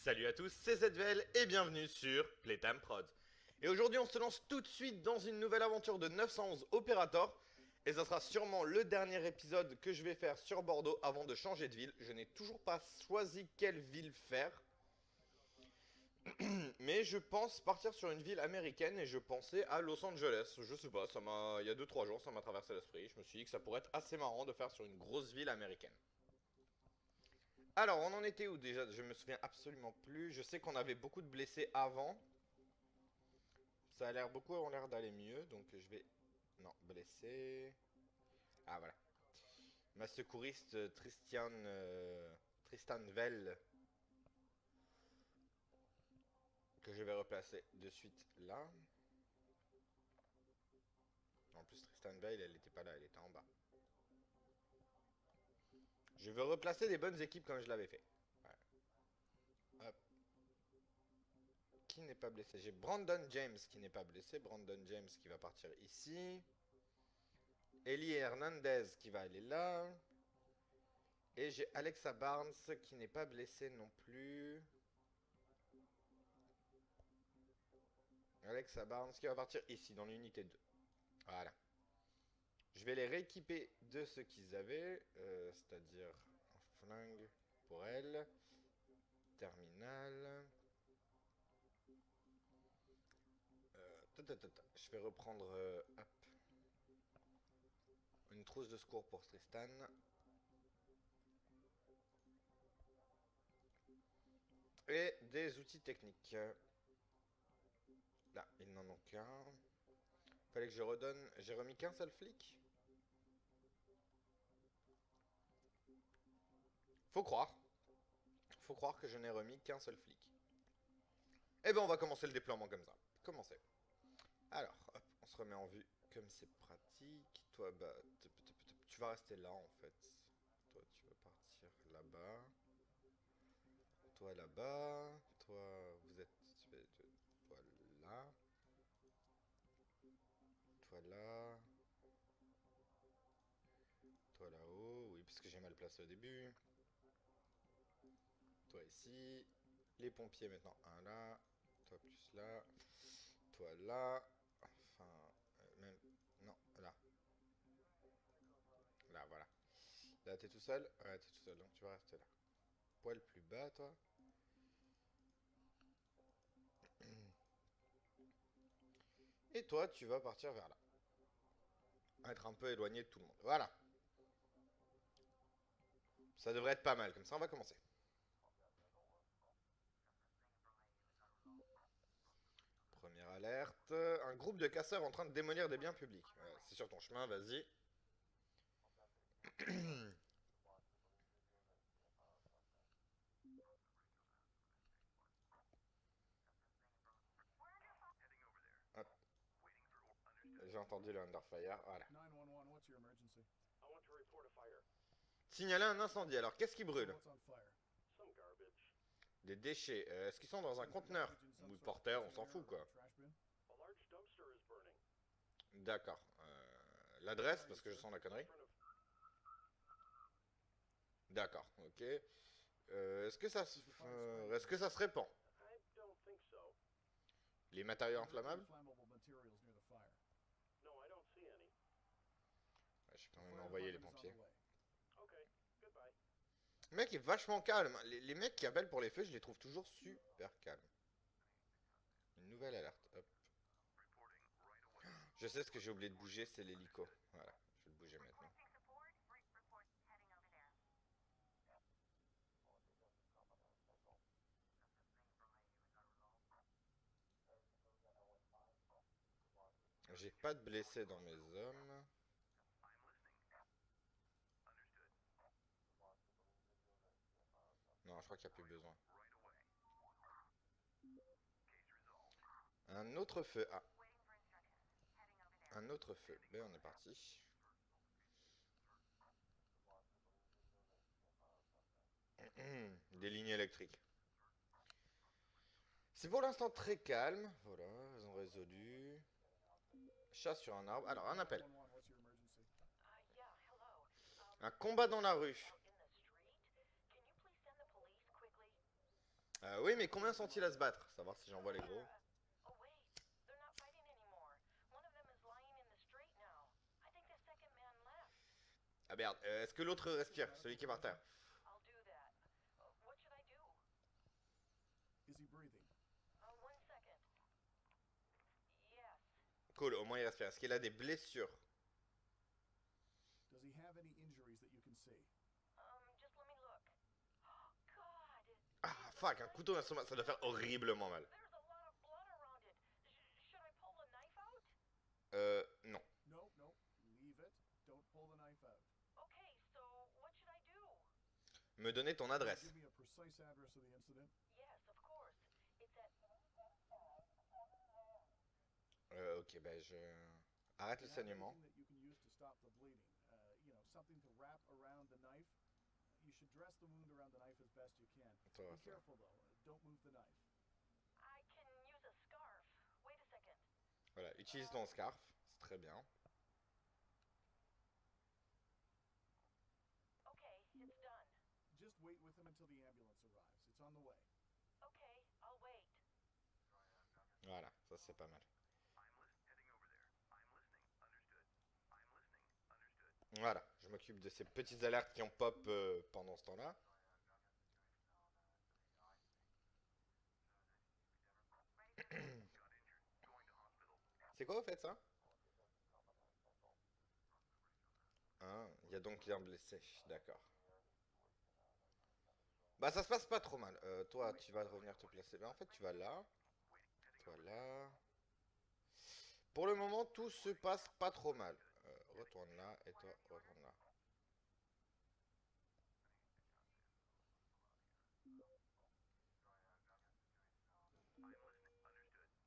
Salut à tous, c'est ZVL et bienvenue sur Playtime Prod. Et aujourd'hui on se lance tout de suite dans une nouvelle aventure de 911 Operator. Et ça sera sûrement le dernier épisode que je vais faire sur Bordeaux avant de changer de ville. Je n'ai toujours pas choisi quelle ville faire. Mais je pense partir sur une ville américaine et je pensais à Los Angeles. Je sais pas, il y a 2-3 jours ça m'a traversé l'esprit. Je me suis dit que ça pourrait être assez marrant de faire sur une grosse ville américaine. Alors, on en était où déjà? Je me souviens absolument plus. Je sais qu'on avait beaucoup de blessés avant. Ça a l'air, beaucoup ont l'air d'aller mieux, donc je vais... Non, blessé... Ah, voilà. Ma secouriste Tristan Vell, que je vais replacer de suite là. En plus, Tristan Vell, elle n'était pas là, elle était en bas. Je veux replacer des bonnes équipes comme je l'avais fait. Ouais. Hop. Qui n'est pas blessé? J'ai Brandon James qui n'est pas blessé. Brandon James qui va partir ici. Eli Hernandez qui va aller là. Et j'ai Alexa Barnes qui n'est pas blessé non plus. Alexa Barnes qui va partir ici dans l'unité 2. Voilà. Je vais les rééquiper de ce qu'ils avaient. C'est-à-dire un flingue pour elle. Terminal. Je vais reprendre hop, une trousse de secours pour Tristan. Et des outils techniques. Là, ils n'en ont qu'un. Fallait que je redonne. J'ai remis qu'un seul flic. Faut croire. Faut croire que je n'ai remis qu'un seul flic. Eh ben on va commencer le déploiement comme ça. Commencer. Alors, hop, on se remet en vue comme c'est pratique. Toi, bah, tu vas rester là en fait. Toi, tu vas partir là-bas. Toi là-bas. Toi, vous êtes... Toi là. Toi là. Toi là-haut. Oui, parce que j'ai mal placé au début. Toi ici. Les pompiers maintenant. Un là. Toi plus là. Toi là. Enfin, même... Non, là. Là, voilà. Là, t'es tout seul? Ouais, t'es tout seul, donc tu vas rester là. Poil plus bas, toi. Et toi, tu vas partir vers là. Être un peu éloigné de tout le monde. Voilà. Ça devrait être pas mal. Comme ça, on va commencer. Première alerte. Un groupe de casseurs en train de démolir des biens publics. Ouais, c'est sur ton chemin, vas-y. Hop. J'ai entendu le Underfire. Voilà. 911, what's your emergency? I want to report a fire. Signaler un incendie. Alors, qu'est-ce qui brûle? What's on fire? Some garbage. Des déchets. Est-ce qu'ils sont dans un conteneur? Ou porteur, on s'en fout, quoi. Trash bin? A large dumpster is burning. D'accord. L'adresse, parce que je sens la connerie. In front of D'accord, ok. Est-ce que ça est-ce que ça se répand? I don't think so. Les matériaux inflammables? Flammable materials near the fire. No, I don't see any. Ouais, j'ai quand même envoyé les pompiers. Okay, goodbye. Le mec est vachement calme. Les mecs qui appellent pour les feux, je les trouve toujours super calmes. Une nouvelle alerte, hop. Je sais ce que j'ai oublié de bouger, c'est l'hélico. Voilà, je vais le bouger maintenant. J'ai pas de blessés dans mes hommes. Non, je crois qu'il n'y a plus besoin. Un autre feu. Ah. Un autre feu. Ben, on est parti. Des lignes électriques. C'est pour l'instant très calme. Voilà, ils ont résolu. Chat sur un arbre. Alors, un appel. 911, what's your emergency? Yeah, hello. Un combat dans la rue. Out in the street. Can you please send the police quickly? Oui, mais combien sont-ils à se battre? Savoir si j'envoie les gros. Oh wait, they're not fighting anymore. One of them is lying in the street now. I think the second man left. Ah merde, est-ce que l'autre respire? Celui qui est par terre. I'll do that. What should I do? Is he breathing? 1 second. Yes. Cool, au moins il respire. Est-ce qu'il a des blessures? Does he have any injuries that you can see? Just let me look. God. Ah, fuck, un couteau dans l'estomac, ça doit faire horriblement mal. There's a lot of blood around it. Should I pull the knife out? Non. No, no. Leave it. Don't pull the knife out. Okay, so what should I do? Me donner ton adresse. Give me a precise address of the incident. Yes, of course. It's at Ok, ben je... Arrête Do le you have saignement. anything that you can use to stop the bleeding? You know, something to wrap around the knife. You should dress the wound around the knife as best you can. Ça va, Be ça va. careful though. Don't move the knife. I can use a scarf. Wait a second. Voilà, utilise ton scarf, c'est très bien. Okay, it's done. Just wait with him until the ambulance arrives. It's on the way. Okay, I'll wait. Voilà, ça c'est pas mal. Voilà, je m'occupe de ces petites alertes qui ont pop pendant ce temps-là. C'est quoi au fait ça? Hein, il y a donc un blessé, d'accord. Bah ça se passe pas trop mal. Toi tu vas revenir te placer là. En fait tu vas là. Toi là. Pour le moment tout se passe pas trop mal. Retourne là et toi retourne là.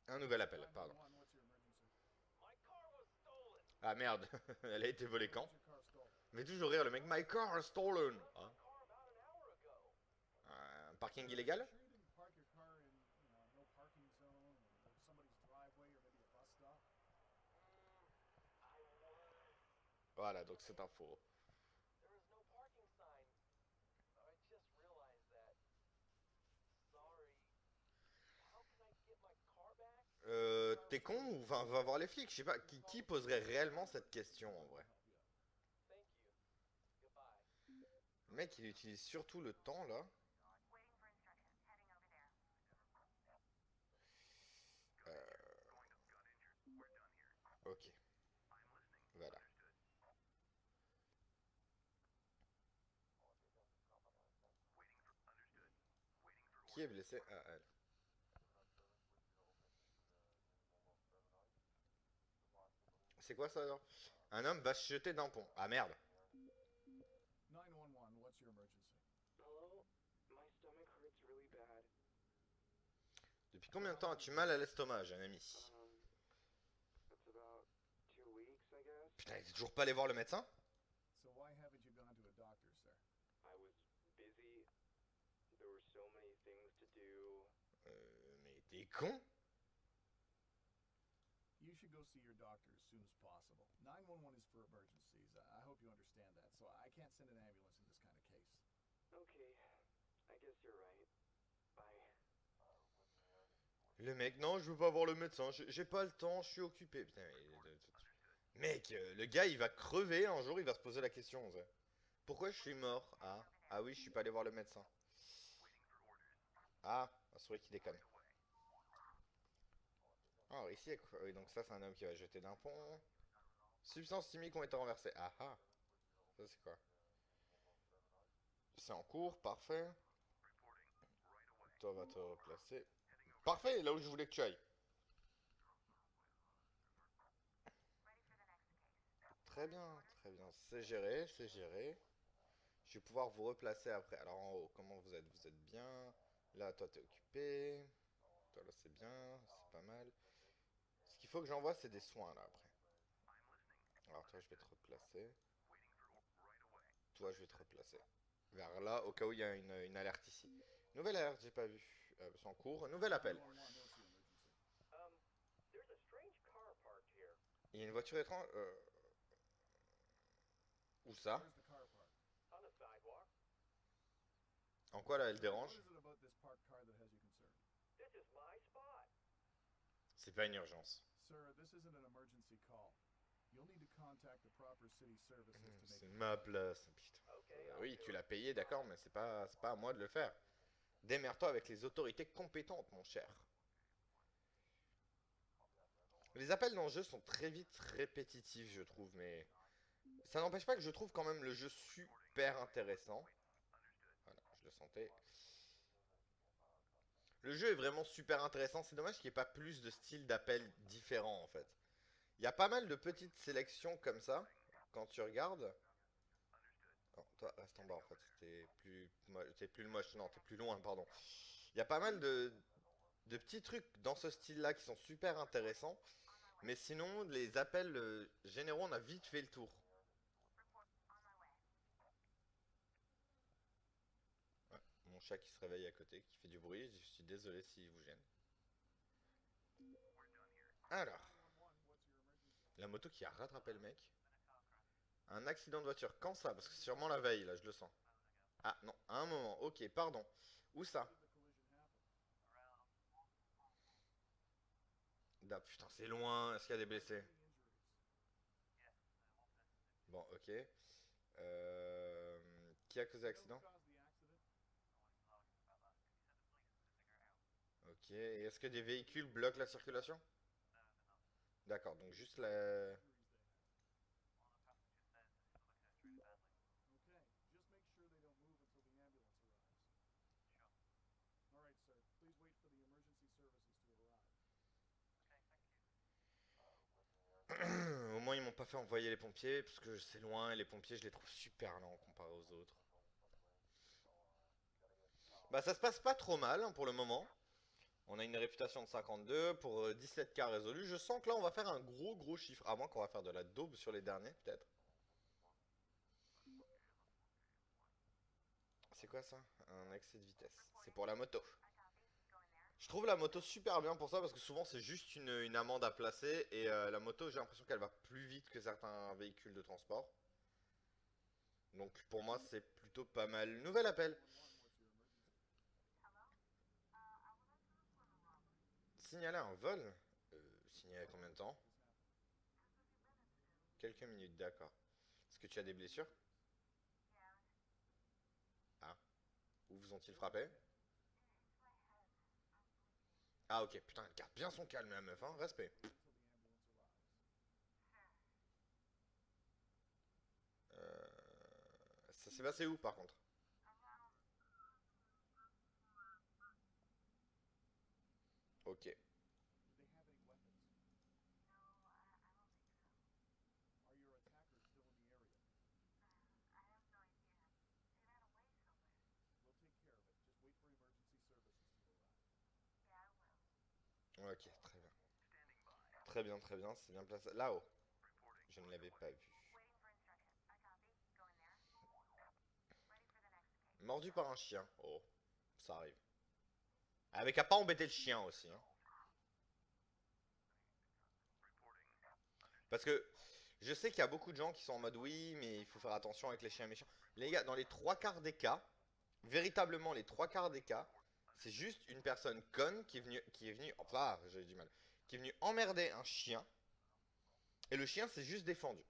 Un nouvel appel, pardon. 911, what's your emergency? My car was stolen. Ah merde, elle a été volée quand? Where's your car stolen? Mais toujours rire le mec, my car is stolen. Hein? My car about an hour ago. Un parking illégal? Sure you didn't park your car in, you know, no parking zone or somebody's driveway or maybe a bus stop? I was. Voilà, donc c'est un faux. There is no parking sign. I just realized that. Sorry. How can I get my car back? T'es con ou va voir les flics? Je sais pas, qui poserait réellement cette question en vrai? Thank you. Goodbye. Le mec il utilise surtout le temps là. Ok. Voilà. Qui est blessé? Ah, elle. C'est quoi ça alors? Un homme va se jeter d'un pont. Ah merde. 911, what's your emergency? Hello? My stomach hurts really bad. Depuis combien de temps as-tu mal à l'estomac, jeune ami? It's about 2 weeks, I guess. Putain, t'es toujours pas allé voir le médecin? So why haven't you gone to a doctor, sir? I was busy. There were so many things to do. Mais t'es con? You should go see your doctor as soon as possible. 911 is for emergencies. I hope you understand that. So I can't send an ambulance in this kind of case. Okay, I guess you're right. Bye. Le mec, non, je veux pas voir le médecin, j'ai pas le temps, je suis occupé. Putain, mec, le gars il va crever un jour, il va se poser la question. Ça. Pourquoi je suis mort? Ah oui, je suis pas allé voir le médecin. Ah, c'est vrai qu'il déconne. Alors ici, oui, donc ça c'est un homme qui va jeter d'un pont. Substances chimiques ont été renversées. Ah ah. Ça c'est quoi? C'est en cours, parfait. Toi va te replacer. Parfait, là où je voulais que tu ailles. Très bien, c'est géré, c'est géré. Je vais pouvoir vous replacer après. Alors en haut, comment vous êtes? Vous êtes bien. Là, toi t'es occupé. Toi là c'est bien, c'est pas mal. Ce qu'il faut que j'envoie c'est des soins là après. Alors toi je vais te replacer. Toi je vais te replacer. Vers là, au cas où il y a une alerte ici. Nouvelle alerte, j'ai pas vu. C'est en cours. Nouvel appel. 911, what's your emergency? There's a strange car parked here. Il y a une voiture étrange. Où ça? Where's the car parked? On the sidewalk. En quoi là elle dérange? What is it about this parked car that has you concerned? This is my spot. C'est pas une urgence. Sir, this isn't an emergency call. You'll need to contact the proper city services to make C'est it. ma place. Putain. Okay. Oui, tu l'as payé, d'accord, mais c'est pas à moi de le faire. Démerde-toi avec les autorités compétentes, mon cher. Les appels dans le jeu sont très vite répétitifs, je trouve, mais ça n'empêche pas que je trouve quand même le jeu super intéressant. Voilà, je le sentais. Le jeu est vraiment super intéressant. C'est dommage qu'il n'y ait pas plus de styles d'appels différents, en fait. Il y a pas mal de petites sélections comme ça, quand tu regardes. Non, toi, reste en bas, en fait. T'es plus le moche, non, t'es plus loin, pardon. Il y a pas mal de petits trucs dans ce style-là qui sont super intéressants. Mais sinon, les appels généraux, on a vite fait le tour. Ouais, mon chat qui se réveille à côté, qui fait du bruit. Je suis désolé s'il vous gêne. Alors, la moto qui a rattrapé le mec. Un accident de voiture. Quand ça? Parce que c'est sûrement la veille, là, je le sens. Ah, non, à un moment. Ok, pardon. Où ça? Ah, putain, c'est loin. Est-ce qu'il y a des blessés? Bon, ok. Qui a causé l'accident? Ok. Et est-ce que des véhicules bloquent la circulation? D'accord, donc juste la... Au moins ils m'ont pas fait envoyer les pompiers parce que c'est loin et les pompiers je les trouve super lents comparé aux autres. Bah ça se passe pas trop mal hein, pour le moment. On a une réputation de 52 pour 17 cas résolus. Je sens que là on va faire un gros chiffre. À moins qu'on va faire de la daube sur les derniers peut-être. C'est quoi ça? Un excès de vitesse. C'est pour la moto. Je trouve la moto super bien pour ça parce que souvent c'est juste une amende à placer et la moto j'ai l'impression qu'elle va plus vite que certains véhicules de transport. Donc pour moi c'est plutôt pas mal. Nouvel appel. Signaler un vol. Signaler combien de temps? Quelques minutes, d'accord. Est-ce que tu as des blessures? Ah. Où vous ont-ils frappé? Ah ok, putain, elle garde bien son calme la meuf, hein, respect. Ça s'est passé où par contre? Ok. Ok, très bien. Très bien, très bien, c'est bien placé. Là-haut. Je ne l'avais pas vu. Mordu par un chien. Oh, ça arrive. Avec à pas embêter le chien aussi. Hein. Parce que je sais qu'il y a beaucoup de gens qui sont en mode oui, mais il faut faire attention avec les chiens méchants. Les gars, dans les trois quarts des cas, véritablement les trois quarts des cas, c'est juste une personne conne qui est venue, enfin, j'ai du mal, qui est venue emmerder un chien, et le chien s'est juste défendu.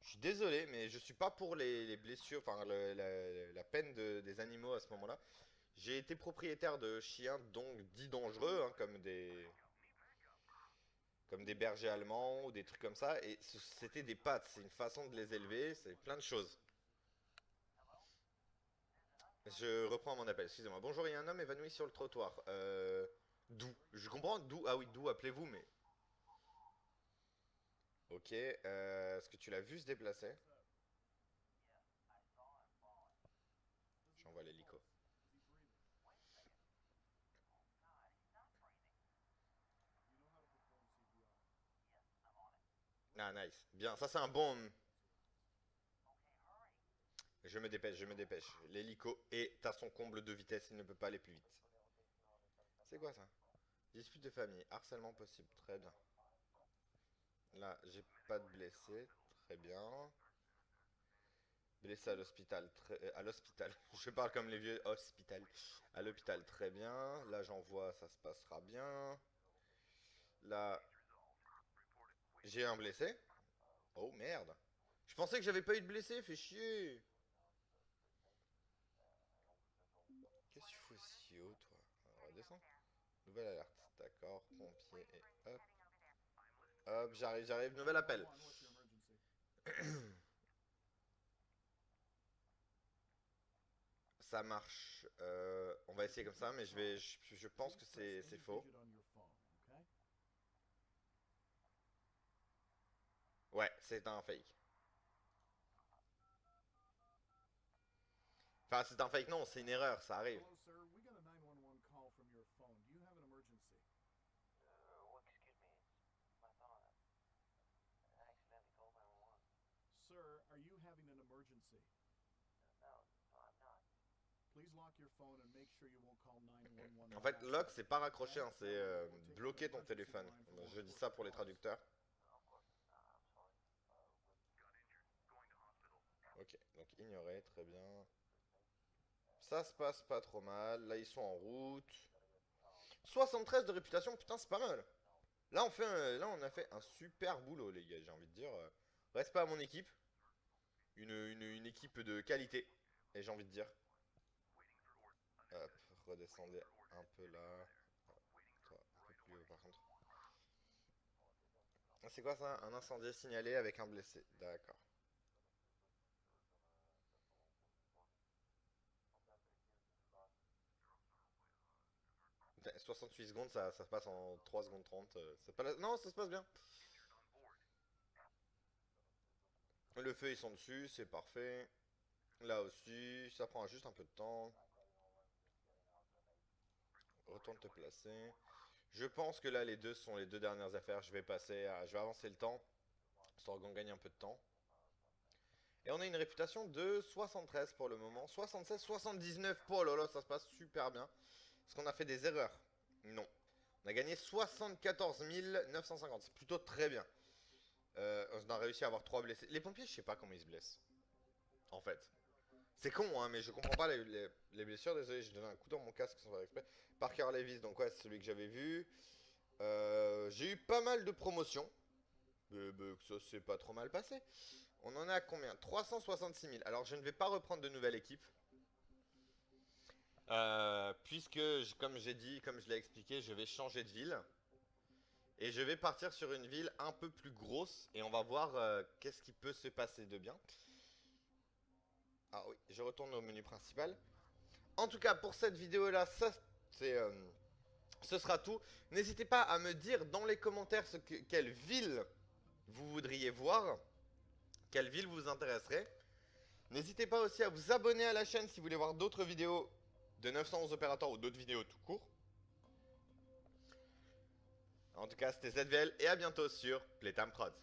Je suis désolé, mais je suis pas pour les blessures, enfin la peine des animaux à ce moment-là. J'ai été propriétaire de chiens donc dits dangereux, hein, comme des bergers allemands ou des trucs comme ça, et c'était des pattes, c'est une façon de les élever, c'est plein de choses. Je reprends mon appel, excusez-moi. Bonjour, il y a un homme évanoui sur le trottoir. D'où? Je comprends d'où. Ah oui, d'où appelez-vous, mais. Ok, est-ce que tu l'as vu se déplacer? J'envoie l'hélico. Ah, nice. Bien, ça c'est un bon. Je me dépêche, je me dépêche. L'hélico est à son comble de vitesse, il ne peut pas aller plus vite. C'est quoi ça? Dispute de famille, harcèlement possible, très bien. Là, j'ai pas de blessés, très bien. Blessé à l'hôpital. Je parle comme les vieux hospital. À l'hôpital, très bien. Là, j'envoie, ça se passera bien. Là, j'ai un blessé. Oh merde. Je pensais que j'avais pas eu de blessé, fait chier. Qu'est-ce que tu fais si haut, toi? Redescends. Nouvelle alerte. D'accord, pompier et hop. Hop, j'arrive, nouvel appel. 911, what's your emergency? Ça marche. On va essayer comme ça, mais je pense que Please press c'est any faux. digit on your phone, okay? Ouais, c'est un fake. Enfin, c'est un fake, non, c'est une erreur, ça arrive. Hello, sir. We got a 911 call from your phone. Do you have an emergency? Well, excuse me, it's my phone. I accidentally called 911. Sir, are you having an emergency? No, I'm not. Please lock your phone and make sure you won't call 911. En fait, lock, c'est pas raccrocher, hein, c'est bloquer ton téléphone. Je dis ça pour les traducteurs. Of course, I'm sorry. Ok, donc ignorer, très bien. Ça se passe pas trop mal. Là, ils sont en route. 73 de réputation, putain, c'est pas mal. Là, on a fait un super boulot, les gars, j'ai envie de dire. Respect à mon équipe. Une équipe de qualité. Et j'ai envie de dire. Hop, redescendez un peu là. Toi, un peu plus haut par contre. Ah, c'est quoi ça? Un incendie signalé avec un blessé. D'accord. Putain, 68 secondes, ça se passe en 3 secondes 30. Non, ça se passe bien. Le feu, ils sont dessus, c'est parfait. Là aussi, ça prend juste un peu de temps. Retourne te placer. Je pense que là, les deux sont les deux dernières affaires. Je vais avancer le temps, histoire qu'on gagne un peu de temps. Et on a une réputation de 73 pour le moment. 76, 79. Oh là là, ça se passe super bien. Est-ce qu'on a fait des erreurs? Non. On a gagné 74 950. C'est plutôt très bien. On a réussi à avoir 3 blessés. Les pompiers, je sais pas comment ils se blessent. En fait. C'est con, hein, mais je comprends pas les blessures. Désolé, j'ai donné un coup dans mon casque sans faire exprès. Parker Lewis, donc ouais, c'est celui que j'avais vu. J'ai eu pas mal de promotions. Ça s'est pas trop mal passé. On en est à combien? 366 000. Alors, je ne vais pas reprendre de nouvelle équipe. Puisque, comme j'ai dit, comme je l'ai expliqué, je vais changer de ville. Et je vais partir sur une ville un peu plus grosse. Et on va voir qu'est-ce qui peut se passer de bien. Ah oui, je retourne au menu principal. En tout cas, pour cette vidéo-là, ce sera tout. N'hésitez pas à me dire dans les commentaires quelle ville vous voudriez voir. Quelle ville vous intéresserait. N'hésitez pas aussi à vous abonner à la chaîne si vous voulez voir d'autres vidéos de 911 opérateurs ou d'autres vidéos tout court. En tout cas, c'était ZVL et à bientôt sur Playtime Prods.